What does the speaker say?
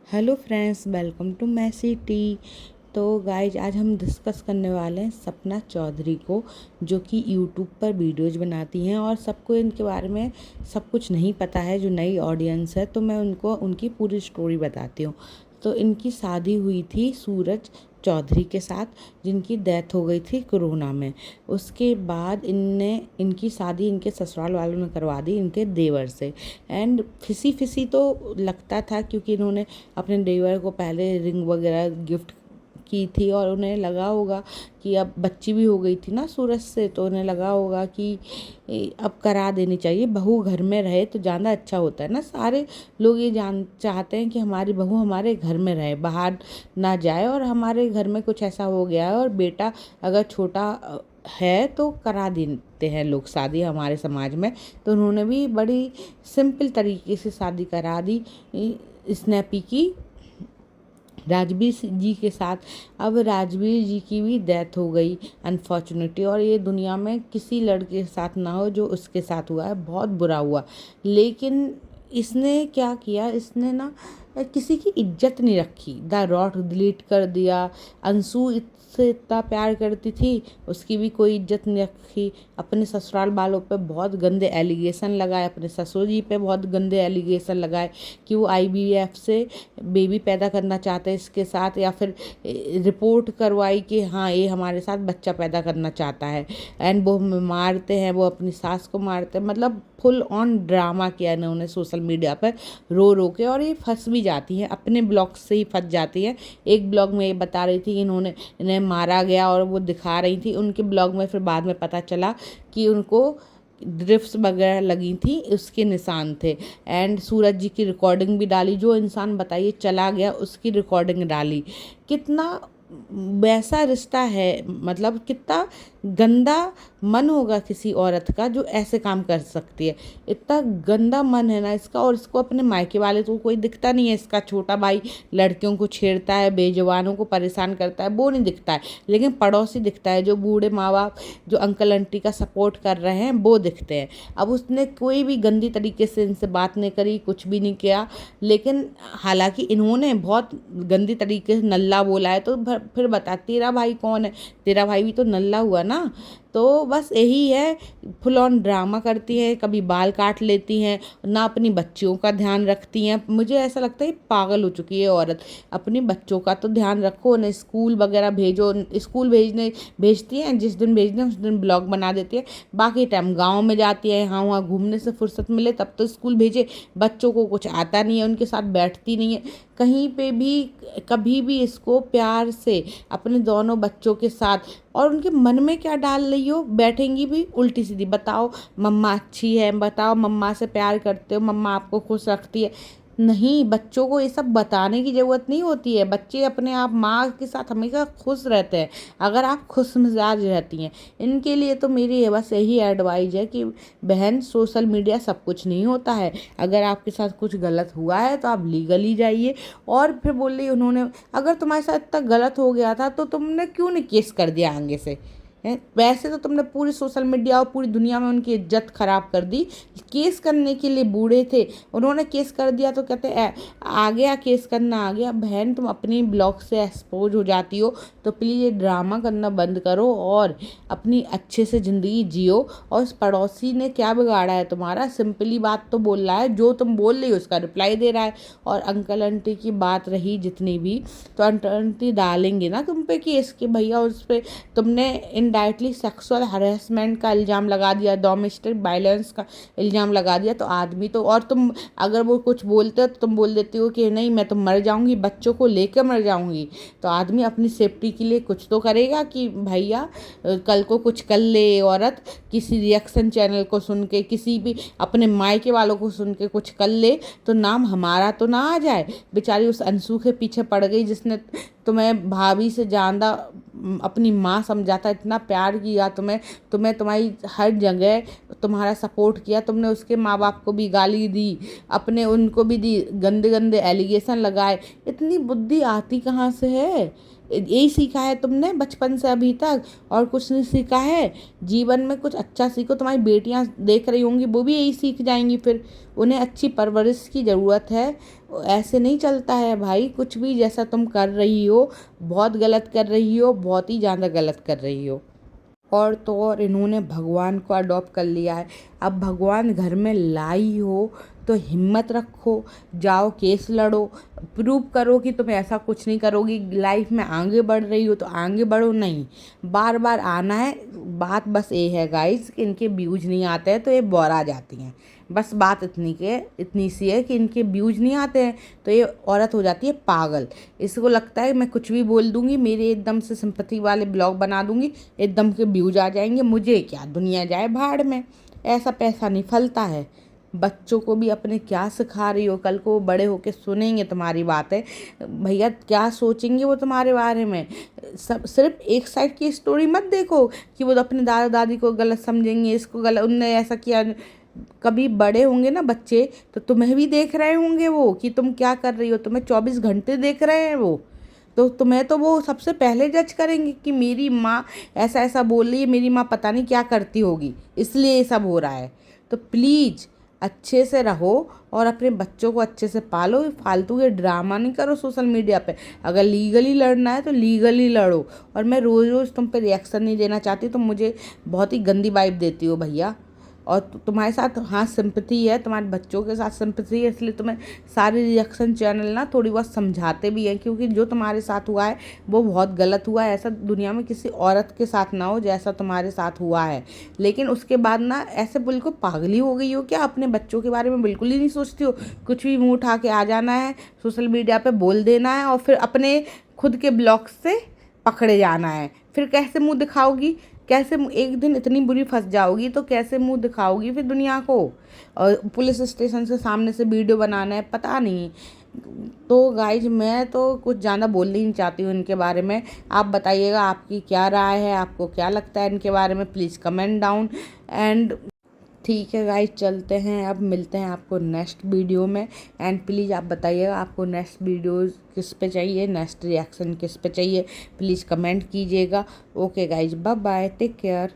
Hello friends, welcome to मैसी टी। तो गाइज आज हम डिस्कस करने वाले हैं सपना चौधरी को, जो कि यूट्यूब पर वीडियोज़ बनाती हैं और सबको इनके बारे में सब कुछ नहीं पता है। जो नई ऑडियंस है तो मैं उनको उनकी पूरी स्टोरी बताती हूँ। तो इनकी शादी हुई थी सूरज चौधरी के साथ, जिनकी डेथ हो गई थी कोरोना में। उसके बाद इनकी शादी इनके ससुराल वालों ने करवा दी, इनके देवर से। एंड फिसी फिसी तो लगता था, क्योंकि इन्होंने अपने देवर को पहले रिंग वगैरह गिफ्ट की थी और उन्हें लगा होगा कि अब बच्ची भी हो गई थी ना सूरज से, तो उन्हें लगा होगा कि अब करा देनी चाहिए। बहू घर में रहे तो ज़्यादा अच्छा होता है ना। सारे लोग ये चाहते हैं कि हमारी बहू हमारे घर में रहे, बाहर ना जाए। और हमारे घर में कुछ ऐसा हो गया है और बेटा अगर छोटा है तो करा देते हैं लोग शादी हमारे समाज में। तो उन्होंने भी बड़ी सिंपल तरीके से शादी करा दी स्नैपी की राजवीर जी के साथ। अब राजवीर जी की भी डेथ हो गई अनफॉर्चुनेटली, और ये दुनिया में किसी लड़के के साथ ना हो जो उसके साथ हुआ है। बहुत बुरा हुआ। लेकिन इसने क्या किया, इसने ना किसी की इज्जत नहीं रखी। द रॉट डिलीट कर दिया। अंशु से इतना प्यार करती थी, उसकी भी कोई इज्जत नहीं रखी। अपने ससुराल वालों पे बहुत गंदे एलिगेशन लगाए, अपने ससुर जी पे बहुत गंदे एलिगेशन लगाए कि वो IVF से बेबी पैदा करना चाहते हैं इसके साथ, या फिर रिपोर्ट करवाई कि हाँ ये हमारे साथ बच्चा पैदा करना चाहता है। एंड वो मारते हैं, वो अपनी सास को मारते हैं। मतलब फुल ऑन ड्रामा किया इन्होंने सोशल मीडिया पर रो रो के। और ये फंस भी जाती हैं, अपने ब्लॉग से ही फंस जाती हैं। एक ब्लॉग में ये बता रही थी कि इन्हें मारा गया और वो दिखा रही थी उनके ब्लॉग में। फिर बाद में पता चला कि उनको ड्रिफ्ट्स वगैरह लगी थी, उसके निशान थे। एंड सूरज जी की रिकॉर्डिंग भी डाली। जो इंसान बताइए चला गया, उसकी रिकॉर्डिंग डाली। कितना वैसा रिश्ता है, मतलब कितना गंदा मन होगा किसी औरत का जो ऐसे काम कर सकती है। इतना गंदा मन है ना इसका। और इसको अपने मायके वाले तो कोई दिखता नहीं है। इसका छोटा भाई लड़कियों को छेड़ता है, बेजवानों को परेशान करता है, वो नहीं दिखता है। लेकिन पड़ोसी दिखता है, जो बूढ़े माँ बाप जो अंकल आंटी का सपोर्ट कर रहे हैं वो दिखते हैं। अब उसने कोई भी गंदी तरीके से इनसे बात नहीं करी, कुछ भी नहीं किया। लेकिन हालांकि इन्होंने बहुत गंदी तरीके से नल्ला बोला है। तो फिर बता, तेरा भाई कौन है? तेरा भाई भी तो नल्ला हुआ ना। तो बस यही है, फुल ऑन ड्रामा करती हैं। कभी बाल काट लेती हैं, ना अपनी बच्चियों का ध्यान रखती हैं। मुझे ऐसा लगता है पागल हो चुकी है औरत। अपने बच्चों का तो ध्यान रखो, उन्हें स्कूल वगैरह भेजो। स्कूल भेजती हैं, जिस दिन भेजने उस दिन ब्लॉग बना देती है। बाकी टाइम गाँव में जाती है, यहाँ वहाँ घूमने से फुर्सत मिले तब तो स्कूल भेजे। बच्चों को कुछ आता नहीं है, उनके साथ बैठती नहीं है कहीं पे भी। कभी भी इसको प्यार से अपने दोनों बच्चों के साथ, और उनके मन में क्या डाल रही हो, बैठेंगी भी उल्टी सीधी। बताओ मम्मा अच्छी है, बताओ मम्मा से प्यार करते हो, मम्मा आपको खुश रखती है। नहीं, बच्चों को ये सब बताने की ज़रूरत नहीं होती है। बच्चे अपने आप माँ के साथ हमेशा खुश रहते हैं अगर आप खुश मिजाज रहती हैं। इनके लिए तो मेरी बस यही एडवाइस है कि बहन, सोशल मीडिया सब कुछ नहीं होता है। अगर आपके साथ कुछ गलत हुआ है तो आप लीगली जाइए। और फिर बोल रही उन्होंने, अगर तुम्हारे साथ इतना गलत हो गया था तो तुमने क्यों नहीं केस कर दिया आगे से? वैसे तो तुमने पूरी सोशल मीडिया और पूरी दुनिया में उनकी इज्जत खराब कर दी। केस करने के लिए बूढ़े थे, उन्होंने केस कर दिया तो कहते आ गया केस करना आ गया। बहन, तुम अपनी ब्लॉग से एक्सपोज हो जाती हो तो प्लीज़ ये ड्रामा करना बंद करो और अपनी अच्छे से ज़िंदगी जियो। और उस पड़ोसी ने क्या बिगाड़ा है तुम्हारा? सिंपली बात तो बोल रहा है, जो तुम बोल रही हो उसका रिप्लाई दे रहा है। और अंकल आंटी की बात रही जितनी भी, तो अंकल आंटी डालेंगे ना तुम पे केस कि भैया उस पर तुमने इनडायरेक्टली सेक्सुअल हरेसमेंट का इल्ज़ाम लगा दिया, डोमेस्टिक वायलेंस का इल्ज़ाम लगा दिया। तो आदमी तो, और तुम अगर वो कुछ बोलते हो तो तुम बोल देती हो कि नहीं मैं तो मर जाऊंगी, बच्चों को लेकर मर जाऊंगी। तो आदमी अपनी सेफ्टी के लिए कुछ तो करेगा कि भैया कल को कुछ कर ले औरत। किसी रिएक्शन चैनल को सुन के, किसी भी अपने मायके वालों को सुन के कुछ कर ले तो नाम हमारा तो ना आ जाए। बेचारी उस अंशु के पीछे पड़ गई जिसने तुम्हें भाभी से ज़्यादा अपनी माँ समझा था, इतना प्यार किया तुम्हें, तुम्हारी हर जगह तुम्हारा सपोर्ट किया। तुमने उसके माँ बाप को भी गाली दी, अपने उनको भी दी, गंदे गंदे एलिगेशन लगाए। इतनी बुद्धि आती कहाँ से है? यही सीखा है तुमने बचपन से अभी तक, और कुछ नहीं सीखा है? जीवन में कुछ अच्छा सीखो। तुम्हारी बेटियां देख रही होंगी, वो भी यही सीख जाएंगी, फिर उन्हें अच्छी परवरिश की ज़रूरत है। ऐसे नहीं चलता है भाई, कुछ भी जैसा तुम कर रही हो बहुत गलत कर रही हो, बहुत ही ज़्यादा गलत कर रही हो। और तो और इन्होंने भगवान को अडॉप्ट कर लिया है। अब भगवान घर में लाई हो तो हिम्मत रखो, जाओ केस लड़ो, प्रूव करो कि तुम ऐसा कुछ नहीं करोगी। लाइफ में आगे बढ़ रही हो तो आगे बढ़ो, नहीं बार बार आना है। बात बस ये है गाइस कि इनके व्यूज नहीं आते हैं तो ये बोरा जाती हैं। बस बात इतनी सी है कि इनके व्यूज नहीं आते हैं तो ये औरत हो जाती है पागल। इसको लगता है मैं कुछ भी बोल दूंगी, मेरे एकदम से सिंपैथी वाले ब्लॉग बना दूंगी, एकदम के व्यूज आ जाएंगे, मुझे क्या, दुनिया जाए भाड़ में। ऐसा पैसा नहीं फलता है। बच्चों को भी अपने क्या सिखा रही हो, कल को वो बड़े होके सुनेंगे तुम्हारी बातें, भैया क्या सोचेंगे वो तुम्हारे बारे में। सब सिर्फ एक साइड की स्टोरी मत देखो कि वो अपने दादा दादी को गलत समझेंगे, इसको गलत, उनने ऐसा किया। कभी बड़े होंगे ना बच्चे तो तुम्हें भी देख रहे होंगे वो कि तुम क्या कर रही हो, तुम्हें 24 घंटे देख रहे हैं वो, तो तुम्हें तो वो सबसे पहले जज करेंगे कि मेरी माँ ऐसा ऐसा बोल रही है, मेरी माँ पता नहीं क्या करती होगी, इसलिए ये सब हो रहा है। तो प्लीज़ अच्छे से रहो और अपने बच्चों को अच्छे से पालो। फालतू के ड्रामा नहीं करो सोशल मीडिया पे। अगर लीगली लड़ना है तो लीगली लड़ो। और मैं रोज़ रोज़ तुम पे रिएक्शन नहीं देना चाहती, तुम मुझे बहुत ही गंदी वाइब देती हो भैया। और तुम्हारे साथ हाँ सिंपैथी है, तुम्हारे बच्चों के साथ सिंपैथी है, इसलिए तुम्हें सारे रिएक्शन चैनल ना थोड़ी बहुत समझाते भी हैं, क्योंकि जो तुम्हारे साथ हुआ है वो बहुत गलत हुआ है। ऐसा दुनिया में किसी औरत के साथ ना हो जैसा तुम्हारे साथ हुआ है। लेकिन उसके बाद ना ऐसे बिल्कुल पागली हो गई हो क्या, अपने बच्चों के बारे में बिल्कुल ही नहीं सोचती हो। कुछ भी मुँह उठा के आ जाना है, सोशल मीडिया पर बोल देना है और फिर अपने खुद के ब्लॉग से पकड़े जाना है। फिर कैसे मुँह दिखाओगी, कैसे एक दिन इतनी बुरी फंस जाओगी तो कैसे मुंह दिखाओगी फिर दुनिया को। और पुलिस स्टेशन से सामने से वीडियो बनाना है, पता नहीं। तो गाइज मैं तो कुछ ज़्यादा बोलना ही नहीं चाहती हूँ इनके बारे में। आप बताइएगा आपकी क्या राय है, आपको क्या लगता है इनके बारे में, प्लीज़ कमेंट डाउन। एंड ठीक है गाइज, चलते हैं, अब मिलते हैं आपको नेक्स्ट वीडियो में। एंड प्लीज़ आप बताइएगा आपको नेक्स्ट वीडियोस किस पे चाहिए, नेक्स्ट रिएक्शन किस पे चाहिए, प्लीज़ कमेंट कीजिएगा। Okay guys, bye bye, take care.